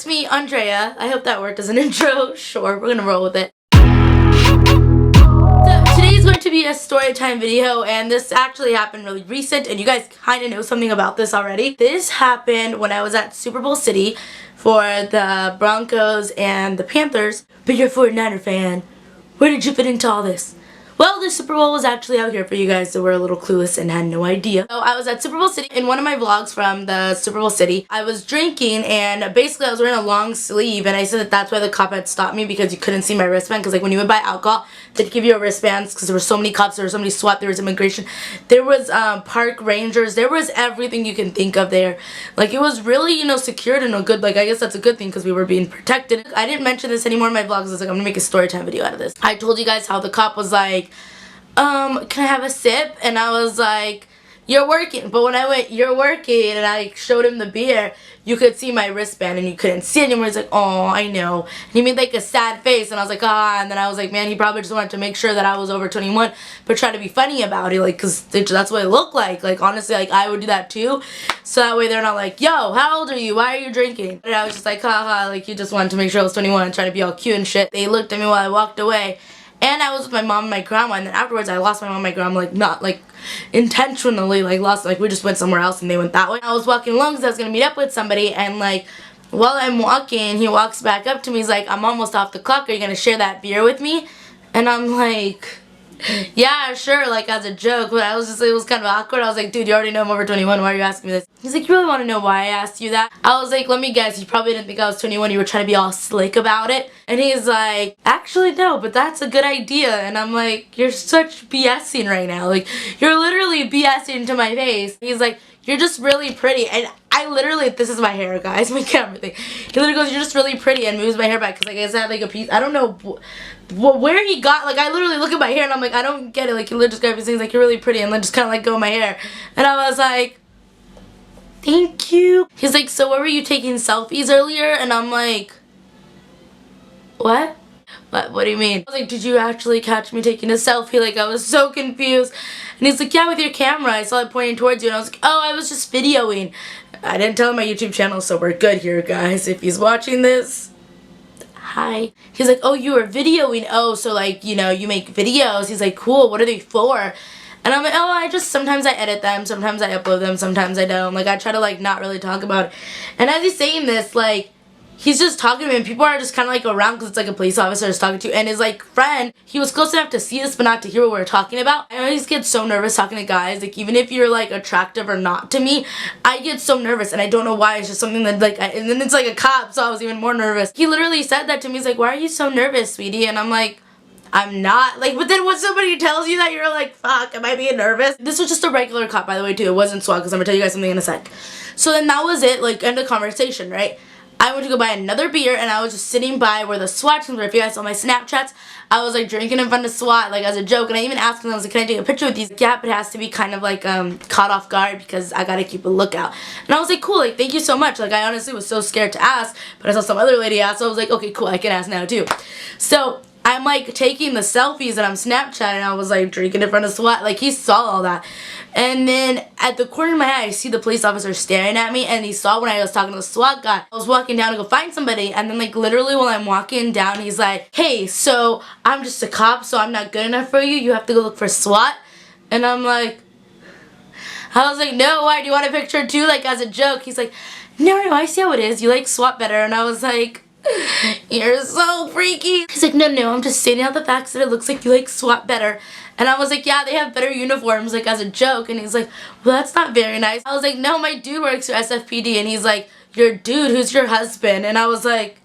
it's me, Andrea. I hope that worked as an intro. Sure, we're gonna roll with it. So today's going to be a story time video, and this actually happened really recent, and you guys kind of know something about this already. This happened when I was at Super Bowl City for the Broncos and the Panthers. But you're a 49er fan. Where did you fit into all this? Well, the Super Bowl was actually out here for you guys that were a little clueless and had no idea. So I was at Super Bowl City. In one of my vlogs from the Super Bowl City, I was drinking, and basically I was wearing a long sleeve, and I said that that's why the cop had stopped me, because you couldn't see my wristband, because like when you would buy alcohol, they'd give you a wristband because there were so many cops, there was so many SWAT, there was immigration, there was park rangers, there was everything you can think of there. Like, it was really, you know, secured and a good, like, I guess that's a good thing because we were being protected. I didn't mention this anymore in my vlogs. I was like, I'm gonna make a story time video out of this. I told you guys how the cop was like, can I have a sip? And I was like, you're working. But when I went, you're working, and I showed him the beer, you could see my wristband and you couldn't see it anymore. He's like, oh, I know. And he made like a sad face, and I was like, ah. And then I was like, man, he probably just wanted to make sure that I was over 21, but try to be funny about it, like, because that's what it looked like. Like, honestly, like, I would do that too. So that way they're not like, yo, how old are you? Why are you drinking? And I was just like, haha, like, you just wanted to make sure I was 21 and trying to be all cute and shit. They looked at me while I walked away. And I was with my mom and my grandma, and then afterwards I lost my mom and my grandma, like, not, like, intentionally, like, lost, like, we just went somewhere else and they went that way. I was walking along because I was going to meet up with somebody, and, like, while I'm walking, he walks back up to me, he's like, I'm almost off the clock, are you going to share that beer with me? And I'm like, yeah, sure, like, as a joke, but I was just, it was kind of awkward. I was like, dude, you already know I'm over 21, why are you asking me this? He's like, you really want to know why I asked you that? I was like, let me guess, you probably didn't think I was 21, you were trying to be all slick about it. And he's like, actually, no, but that's a good idea. And I'm like, you're such BSing right now, like, you're literally BSing to my face. He's like, you're just really pretty. And I literally, this is my hair, guys, my camera thing. He literally goes, you're just really pretty, and moves my hair back, because, like, I just had, like, a piece, I don't know where he got, like, I literally look at my hair, and I'm like, I don't get it, like, he literally just grabbed his things, like, you're really pretty, and then just kind of, like, go my hair. And I was like, thank you. He's like, so what were you taking selfies earlier? And I'm like, what? What do you mean? I was like, did you actually catch me taking a selfie? Like, I was so confused. And he's like, yeah, with your camera. I saw it pointing towards you. And I was like, oh, I was just videoing. I didn't tell him my YouTube channel, so we're good here, guys. If he's watching this, hi. He's like, oh, you were videoing. Oh, so, like, you know, you make videos. He's like, cool, what are they for? And I'm like, oh, sometimes I edit them, sometimes I upload them, sometimes I don't. Like, I try to, like, not really talk about it. And as he's saying this, like, he's just talking to me, and people are just kind of, like, around, because it's, like, a police officer is talking to, and his, like, friend, he was close enough to see us, but not to hear what we were talking about. I always get so nervous talking to guys, like, even if you're, like, attractive or not to me, I get so nervous, and I don't know why. It's just something that, like, and then it's, like, a cop, so I was even more nervous. He literally said that to me. He's like, why are you so nervous, sweetie? And I'm like, I'm not. Like, but then when somebody tells you that, you're like, fuck, am I being nervous? This was just a regular cop, by the way, too. It wasn't SWAT, because I'm gonna tell you guys something in a sec. So then that was it, like, end of conversation, right? I went to go buy another beer, and I was just sitting by where the SWAT teams were. If you guys saw my Snapchats, I was, like, drinking in front of SWAT, like, as a joke, and I even asked them, I was like, can I take a picture with these? Yeah, but it has to be kind of, like, caught off guard, because I gotta keep a lookout. And I was like, cool, like, thank you so much. Like, I honestly was so scared to ask, but I saw some other lady ask, so I was like, okay, cool, I can ask now, too. So I'm, like, taking the selfies, and I'm Snapchatting, and I was, like, drinking in front of SWAT. Like, he saw all that. And then at the corner of my eye, I see the police officer staring at me, and he saw when I was talking to the SWAT guy. I was walking down to go find somebody, and then, like, literally while I'm walking down, he's like, hey, so I'm just a cop, so I'm not good enough for you. You have to go look for SWAT. And I'm like, I was like, no, why? Do you want a picture too? Like, as a joke. He's like, no, I see how it is. You like SWAT better. And I was like, you're so freaky. He's like, no, I'm just stating out the facts that it looks like you like SWAT better. And I was like, yeah, they have better uniforms, like, as a joke. And he's like, well, that's not very nice. I was like, no, my dude works for SFPD. And he's like, your dude, who's your husband? And I was like,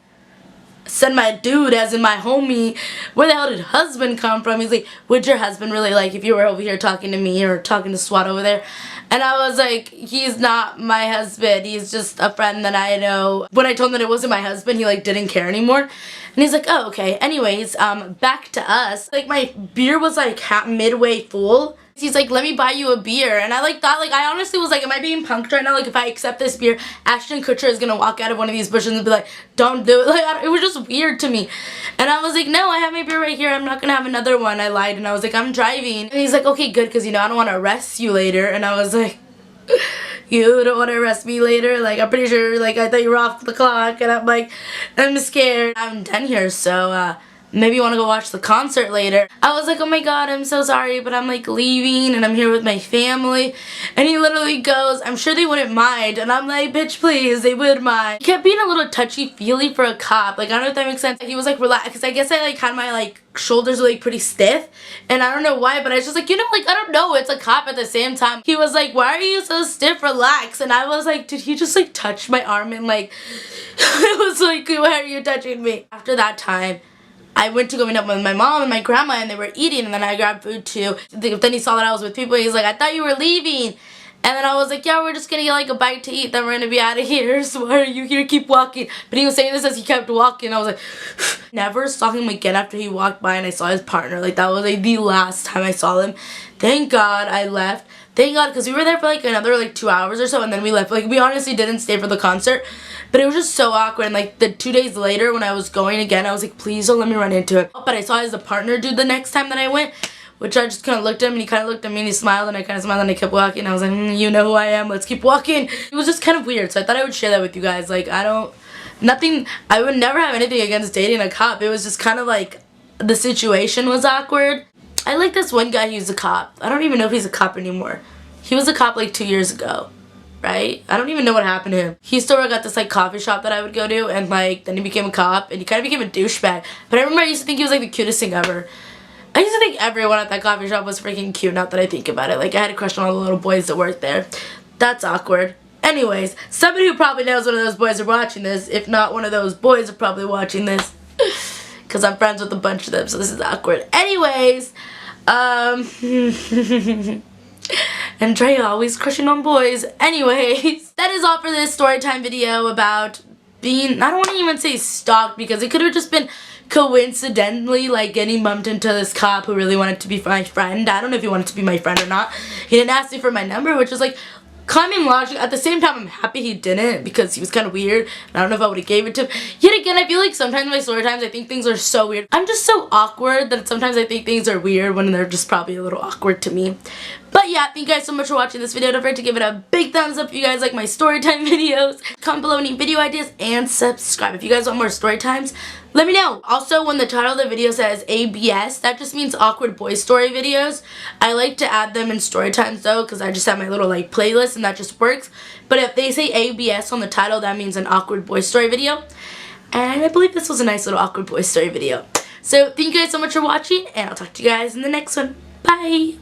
said my dude as in my homie. Where the hell did husband come from? He's like, would your husband really like if you were over here talking to me or talking to SWAT over there? And I was like, he's not my husband. He's just a friend that I know. When I told him that it wasn't my husband, he, like, didn't care anymore. And he's like, oh, okay. Anyways, back to us. Like, my beer was, like, midway full. He's like, let me buy you a beer. And I, like, thought, like, I honestly was like, am I being punked right now? Like, if I accept this beer, Ashton Kutcher is gonna walk out of one of these bushes and be like, don't do it. Like, it was just weird to me. And I was like, no, I have my beer right here. I'm not gonna have another one. I lied, and I was like, I'm driving. And he's like, okay, good, because, you know, I don't want to arrest you later. And I was like, you don't want to arrest me later? Like, I'm pretty sure, like, I thought you were off the clock, and I'm like, I'm scared. I'm done here, so, maybe you want to go watch the concert later. I was like, oh my god, I'm so sorry, but I'm like leaving and I'm here with my family. And he literally goes, I'm sure they wouldn't mind. And I'm like, bitch, please, they would mind. He kept being a little touchy-feely for a cop. Like, I don't know if that makes sense. He was like, relax, because I guess I like had my like shoulders like pretty stiff. And I don't know why, but I was just like, you know, like, I don't know, it's a cop at the same time. He was like, why are you so stiff? Relax. And I was like, did he just like touch my arm? And like, it was like, why are you touching me? After that time, I went to go meet up with my mom and my grandma, and they were eating, and then I grabbed food too. Then he saw that I was with people. He's like, I thought you were leaving. And then I was like, yeah, we're just gonna get like a bite to eat, then we're gonna be out of here. So why are you here? Keep walking. But he was saying this as he kept walking. I was like, never saw him again after he walked by and I saw his partner. Like, that was like the last time I saw him. Thank God I left. Thank God, because we were there for like another like 2 hours or so, and then we left. Like, we honestly didn't stay for the concert, but it was just so awkward. And like the 2 days later when I was going again, I was like, please don't let me run into him. But I saw his partner dude the next time that I went, which I just kind of looked at him, and he kind of looked at me and he smiled, and I kind of smiled, and I kept walking. I was like, you know who I am, let's keep walking. It was just kind of weird, so I thought I would share that with you guys. Like, I would never have anything against dating a cop. It was just kind of like the situation was awkward. I like this one guy who's a cop. I don't even know if he's a cop anymore. He was a cop like 2 years ago, right? I don't even know what happened to him. He used to work at this like coffee shop that I would go to, and like then he became a cop, and he kind of became a douchebag. But I remember I used to think he was like the cutest thing ever. I used to think everyone at that coffee shop was freaking cute, now that I think about it. Like, I had a crush on all the little boys that worked there. That's awkward. Anyways, somebody who probably knows one of those boys are watching this. If not, one of those boys are probably watching this. Because I'm friends with a bunch of them, so this is awkward. Anyways, Andrea always crushing on boys. Anyways, that is all for this storytime video about being, I don't want to even say stalked, because it could have just been coincidentally like getting bumped into this cop who really wanted to be my friend. I don't know if he wanted to be my friend or not. He didn't ask me for my number, which was like common logic. At the same time, I'm happy he didn't, because he was kind of weird, and I don't know if I would have gave it to him. Yet again, I feel like sometimes my story times, I think things are so weird. I'm just so awkward that sometimes I think things are weird when they're just probably a little awkward to me. But yeah, thank you guys so much for watching this video. Don't forget to give it a big thumbs up if you guys like my storytime videos. Comment below any video ideas, and subscribe. If you guys want more story times, let me know. Also, when the title of the video says ABS, that just means awkward boy story videos. I like to add them in story times though, because I just have my little like playlist, and that just works. But if they say ABS on the title, that means an awkward boy story video. And I believe this was a nice little awkward boy story video. So thank you guys so much for watching, and I'll talk to you guys in the next one. Bye!